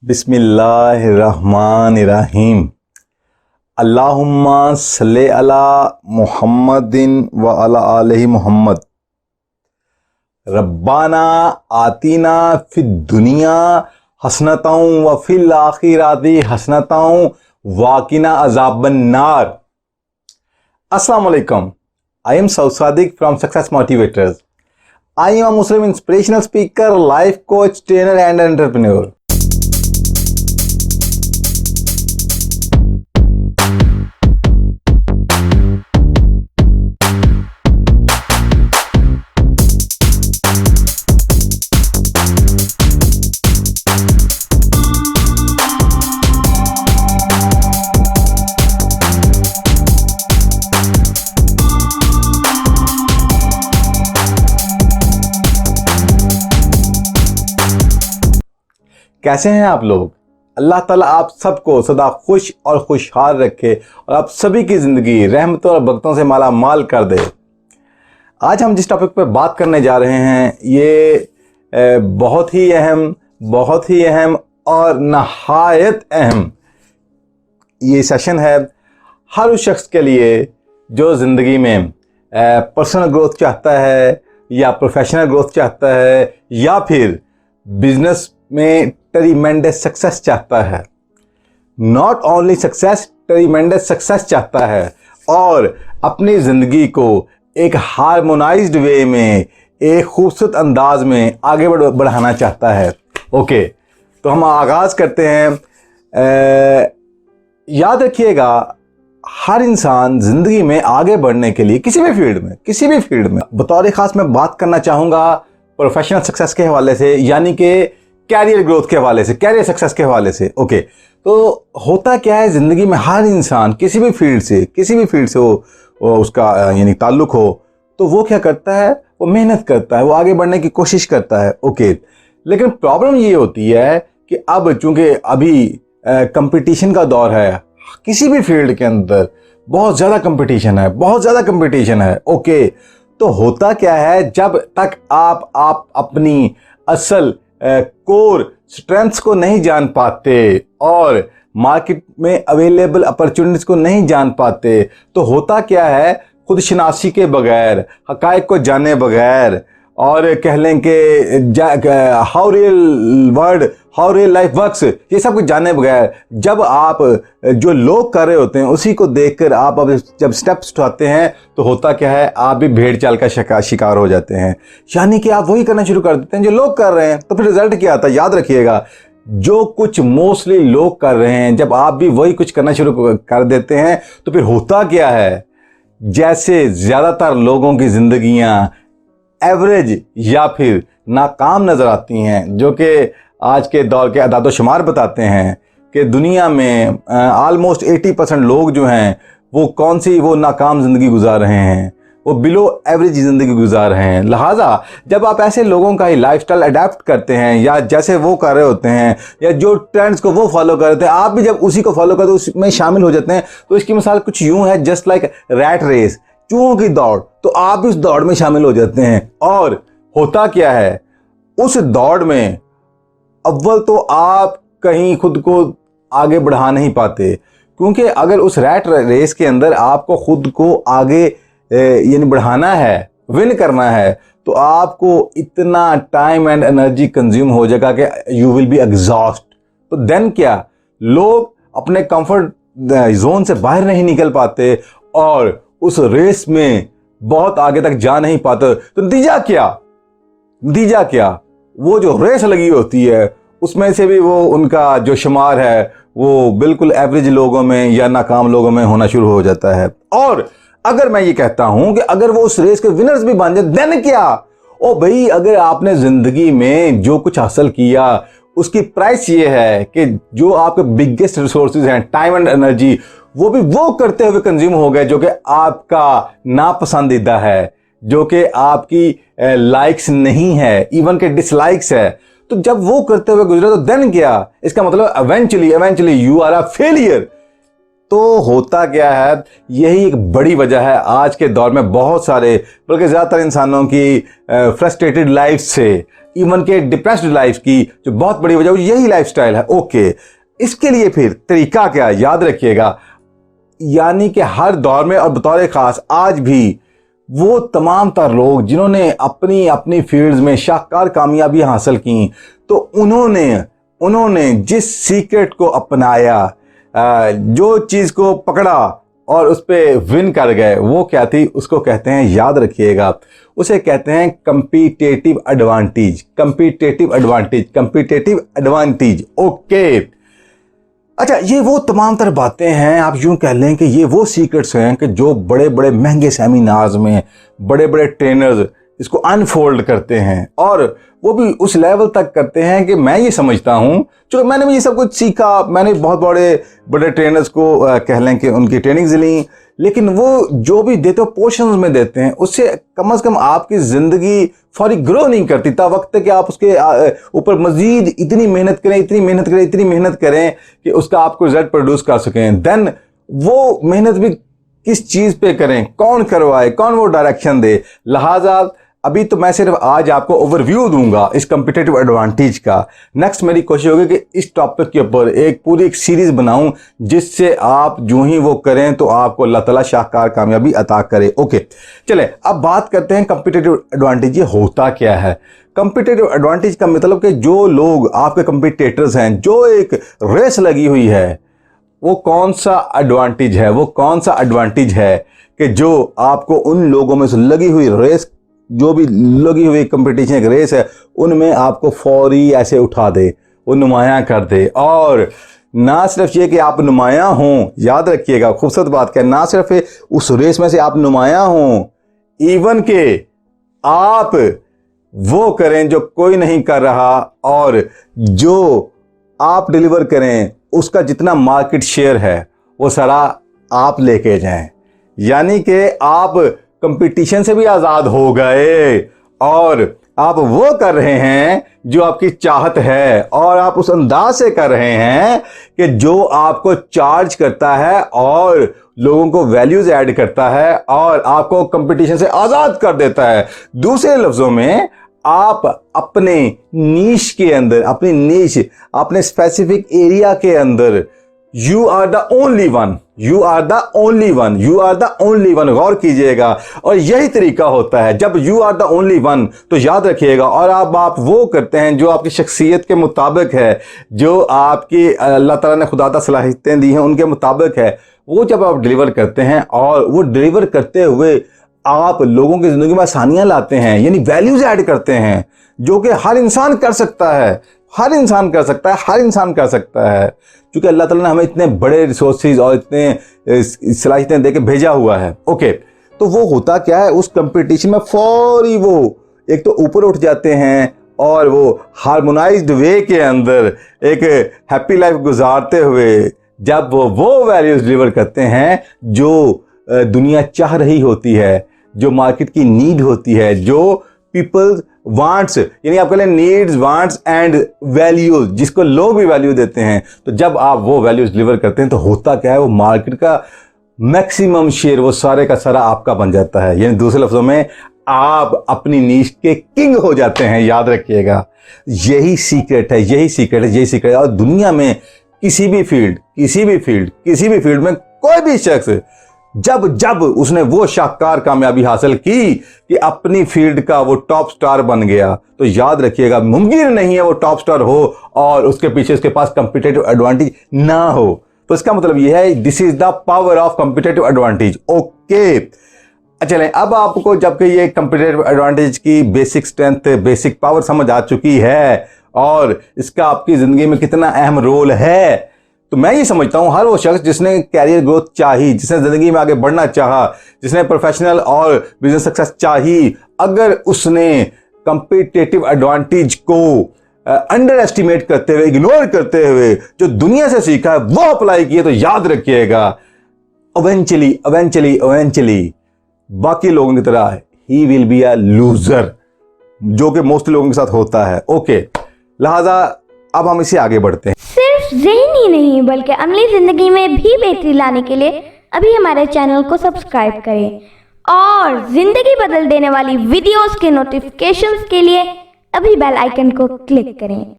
बिस्मिल्लाहिर्रहमानिर्रहीम। अल्लाहुम्मा सल्ले अला मुहम्मदिन व अला आलिहि मुहम्मद। रब्बाना आतीना फिद दुनिया हसनतौ व फिल आखिराति हसनतौ वाकिना अज़ाबन नार। अस्सलाम वालेकुम। I am Saud Sadiq from Success Motivators. I am a Muslim inspirational speaker, life coach, trainer and entrepreneur. कैसे हैं आप लोग? अल्लाह ताला आप सबको सदा खुश और खुशहाल रखे और आप सभी की ज़िंदगी रहमतों और बरकतों से माला माल कर दे। आज हम जिस टॉपिक पर बात करने जा रहे हैं ये बहुत ही अहम और नहायत अहम ये सेशन है हर उस शख्स के लिए जो ज़िंदगी में पर्सनल ग्रोथ चाहता है या प्रोफेशनल ग्रोथ चाहता है या फिर बिजनेस में ट्रीमेंडस सक्सेस चाहता है। Not only success, tremendous success चाहता है और अपनी ज़िंदगी को एक हार्मोनाइज्ड वे में, एक खूबसूरत अंदाज में आगे बढ़ाना चाहता है। ओके, तो हम आगाज़ करते हैं। याद रखिएगा, हर इंसान ज़िंदगी में आगे बढ़ने के लिए किसी भी फील्ड में बतौर ख़ास मैं बात करना चाहूँगा प्रोफेशनल सक्सेस के हवाले से, यानी कि कैरियर ग्रोथ के हवाले से, कैरियर सक्सेस के हवाले से। ओके, तो होता क्या है ज़िंदगी में, हर इंसान किसी भी फील्ड से वो उसका यानी ताल्लुक़ हो, तो वो क्या करता है, वो मेहनत करता है, वो आगे बढ़ने की कोशिश करता है। ओके, लेकिन प्रॉब्लम ये होती है कि अब चूँकि अभी कंपटीशन का दौर है, किसी भी फील्ड के अंदर बहुत ज़्यादा कंपटीशन है। ओके, तो होता क्या है, जब तक आप अपनी असल कोर स्ट्रेंथ्स को नहीं जान पाते और मार्केट में अवेलेबल अपॉर्चुनिटीज को नहीं जान पाते, तो होता क्या है, खुद शनासी के बगैर, हकायक को जाने बगैर और कह लें कि हाउ रियल लाइफ वर्क्स, ये सब कुछ जाने बगैर जब आप जो लोग कर रहे होते हैं उसी को देखकर आप अब जब स्टेप्स उठाते हैं, तो होता क्या है, आप भी भेड़ चाल का शिकार हो जाते हैं। यानी कि आप वही करना शुरू कर देते हैं जो लोग कर रहे हैं। तो फिर रिजल्ट क्या आता है? याद रखिएगा, जो कुछ मोस्टली लोग कर रहे हैं, जब आप भी वही कुछ करना शुरू कर देते हैं, तो फिर होता क्या है, जैसे ज़्यादातर लोगों की ज़िंदगियाँ एवरेज या फिर नाकाम नज़र आती हैं, जो कि आज के दौर के अदाद-ओ-शुमार बताते हैं कि दुनिया में ऑलमोस्ट 80% लोग जो हैं वो नाकाम ज़िंदगी गुजार रहे हैं, वो बिलो एवरेज ज़िंदगी गुजार रहे हैं। लिहाजा जब आप ऐसे लोगों का ही लाइफस्टाइल अडेप्ट करते हैं या जैसे वो कर रहे होते हैं या जो ट्रेंड्स को वो फॉलो कर रहे हैं, आप भी जब उसी को फॉलो करते उसमें शामिल हो जाते हैं, तो इसकी मिसाल कुछ यूँ है, जस्ट लाइक रैट रेस, चूहों की दौड़, तो आप भी उस दौड़ में शामिल हो जाते हैं। और होता क्या है, उस दौड़ में अव्वल तो आप कहीं खुद को आगे बढ़ा नहीं पाते, क्योंकि अगर उस रैट रेस के अंदर आपको खुद को आगे यानी बढ़ाना है, विन करना है, तो आपको इतना टाइम एंड एनर्जी कंज्यूम हो जाएगा कि यू विल बी एग्जॉस्ट। तो देन क्या, लोग अपने कंफर्ट जोन से बाहर नहीं निकल पाते और उस रेस में बहुत आगे तक जा नहीं पाते। तो नतीजा क्या, वो जो रेस लगी होती है उसमें से भी वो उनका जो शुमार है वो बिल्कुल एवरेज लोगों में या नाकाम लोगों में होना शुरू हो जाता है। और अगर मैं ये कहता हूं कि अगर वो उस रेस के विनर्स भी बन जाए, देन क्या? ओ भाई, अगर आपने जिंदगी में जो कुछ हासिल किया उसकी प्राइस ये है कि जो आपके बिगेस्ट रिसोर्सेज हैं, टाइम एंड एनर्जी, वो भी वो करते हुए कंज्यूम हो गए जो कि आपका नापसंदीदा है, जो कि आपकी लाइक्स नहीं है, इवन के डिसलाइक्स है। तो जब वो करते हुए गुजरे, तो देन क्या? इसका मतलब eventually you are a failure. तो होता क्या है, यही एक बड़ी वजह है आज के दौर में बहुत सारे, बल्कि ज़्यादातर इंसानों की फ्रस्ट्रेटेड लाइफ से, इवन के डिप्रेस्ड लाइफ की जो बहुत बड़ी वजह यही लाइफस्टाइल है। ओके, इसके लिए फिर तरीका क्या है, याद रखिएगा, यानी कि हर दौर में और बतौर खास आज भी वो तमाम तर लोग जिन्होंने अपनी अपनी फील्ड्स में शानदार कामयाबी हासिल की, तो उन्होंने जिस सीक्रेट को अपनाया, जो चीज़ को पकड़ा और उस पर विन कर गए, वो क्या थी, उसको कहते हैं, याद रखिएगा, उसे कहते हैं competitive advantage. Competitive advantage, competitive advantage. Okay, अच्छा, ये वो तमाम तरह बातें हैं, आप यूं कह लें कि ये वो सीक्रेट्स हैं कि जो बड़े बड़े महंगे सेमिनार्स में बड़े बड़े ट्रेनर्स इसको अनफोल्ड करते हैं, और वो भी उस लेवल तक करते हैं कि मैं ये समझता हूं, चूँकि मैंने भी ये सब कुछ सीखा, मैंने बहुत बड़े बड़े ट्रेनर्स को कह लें कि उनकी ट्रेनिंग्स ली, लेकिन वो जो भी देते हो पोर्शंस में देते हैं, उससे कम से कम आपकी ज़िंदगी फौरी ग्रो नहीं करती। ता वक्त है कि आप उसके ऊपर मज़ीद इतनी मेहनत करें कि उसका आपको रिजल्ट प्रोड्यूस कर सकें। देन वो मेहनत भी किस चीज़ पे करें, कौन करवाए, कौन वो डायरेक्शन दे। लिहाजा अभी तो मैं सिर्फ आज आपको ओवरव्यू दूंगा इस कम्पिटिटिव एडवांटेज का। नेक्स्ट मेरी कोशिश होगी कि इस टॉपिक के ऊपर एक पूरी सीरीज बनाऊं, जिससे आप जो ही वो करें तो आपको अल्लाह ताला शानदार कामयाबी अता करे। ओके, चले अब बात करते हैं कम्पिटिटिव एडवांटेज। ये होता क्या है? कम्पिटिटिव एडवांटेज का मतलब कि जो लोग आपके कम्पिटिटर्स हैं, जो एक रेस लगी हुई है, वो कौन सा एडवांटेज है, वो कौन सा एडवांटेज है कि जो आपको उन लोगों में से लगी हुई रेस, जो भी लगी हुई कंपटीशन एक रेस है, उनमें आपको फौरी ऐसे उठा दे, वो नुमायां कर दे। और ना सिर्फ ये कि आप नुमायां हों, याद रखिएगा, खूबसूरत बात क्या है, ना सिर्फ उस रेस में से आप नुमायां हों, इवन के आप वो करें जो कोई नहीं कर रहा, और जो आप डिलीवर करें उसका जितना मार्केट शेयर है वो सारा आप लेके जाएं। यानी कि आप कंपटीशन से भी आज़ाद हो गए और आप वो कर रहे हैं जो आपकी चाहत है, और आप उस अंदाज से कर रहे हैं कि जो आपको चार्ज करता है और लोगों को वैल्यूज ऐड करता है और आपको कंपटीशन से आज़ाद कर देता है। दूसरे लफ्ज़ों में, आप अपने नीश के अंदर, अपनी नीश, अपने स्पेसिफिक एरिया के अंदर, you are the only one, you are the only one, you are the only one. गौर कीजिएगा, और यही तरीका होता है जब you are the only one, तो याद रखिएगा, और आप वो करते हैं जो आपकी शख्सियत के मुताबिक है, जो आपकी अल्लाह ताला ने खुदादा सलाहियतें दी हैं उनके मुताबिक है, वो जब आप डिलीवर करते हैं, और वो डिलीवर करते हुए आप लोगों की ज़िंदगी में आसानियाँ लाते हैं, यानी वैल्यूज ऐड करते हैं, जो कि हर इंसान कर सकता है, हर इंसान कर सकता है, हर इंसान कर सकता है, क्योंकि अल्लाह ताला ने हमें इतने बड़े रिसोर्सेज और इतने सलाहियतें दे के भेजा हुआ है। ओके, तो वो होता क्या है, उस कंपटीशन में फौरी वो एक तो ऊपर उठ जाते हैं, और वो हार्मोनाइज्ड वे के अंदर एक हैप्पी लाइफ गुजारते हुए जब वो वैल्यूज डिलीवर करते हैं जो दुनिया चाह रही होती है, जो मार्केट की नीड होती है, जो पीपल वांट्स, यानी आप कह लें नीड्स, वांट्स एंड वैल्यूज, जिसको लोग भी वैल्यू देते हैं, तो जब आप वो वैल्यूज डिलीवर करते हैं तो होता क्या है, वो मार्केट का मैक्सिमम शेयर, वो सारे का सारा आपका बन जाता है। यानी दूसरे लफ्जों में, आप अपनी नीश के किंग हो जाते हैं। याद रखिएगा, यही सीक्रेट है, यही सीक्रेट है, यही सीक्रेट है। और दुनिया में किसी भी फील्ड में कोई भी शख्स जब उसने वो शानदार कामयाबी हासिल की कि अपनी फील्ड का वो टॉप स्टार बन गया, तो याद रखिएगा, मुमकिन नहीं है वो टॉप स्टार हो और उसके पीछे उसके पास कम्पिटिटिव एडवांटेज ना हो। तो इसका मतलब ये है, this is the power of competitive advantage. Okay, चलें, अब आपको जबकि ये कम्पिटिटिव एडवांटेज की बेसिक स्ट्रेंथ, बेसिक पावर समझ आ चुकी है और इसका आपकी ज़िंदगी में कितना अहम रोल है, तो मैं ये समझता हूँ हर वो शख्स जिसने कैरियर ग्रोथ चाही, जिसने ज़िंदगी में आगे बढ़ना चाहा, जिसने प्रोफेशनल और बिजनेस सक्सेस चाही, अगर उसने कम्पिटिटिव एडवांटेज को अंडर एस्टिमेट करते हुए, इग्नोर करते हुए जो दुनिया से सीखा है वो अप्लाई किए, तो याद रखिएगा, इवेंचुअली बाकी लोगों की तरह he will be a loser, जो कि मोस्टली लोगों के साथ होता है। ओके, लिहाजा अब हम इसे आगे बढ़ते हैं। सिर्फ सिर्फ ज़हनी ही नहीं बल्कि अमली ज़िंदगी में भी बेहतरी लाने के लिए अभी हमारे चैनल को सब्सक्राइब करें और ज़िंदगी बदल देने वाली वीडियोस के नोटिफिकेशंस के लिए अभी बेल आइकन को क्लिक करें।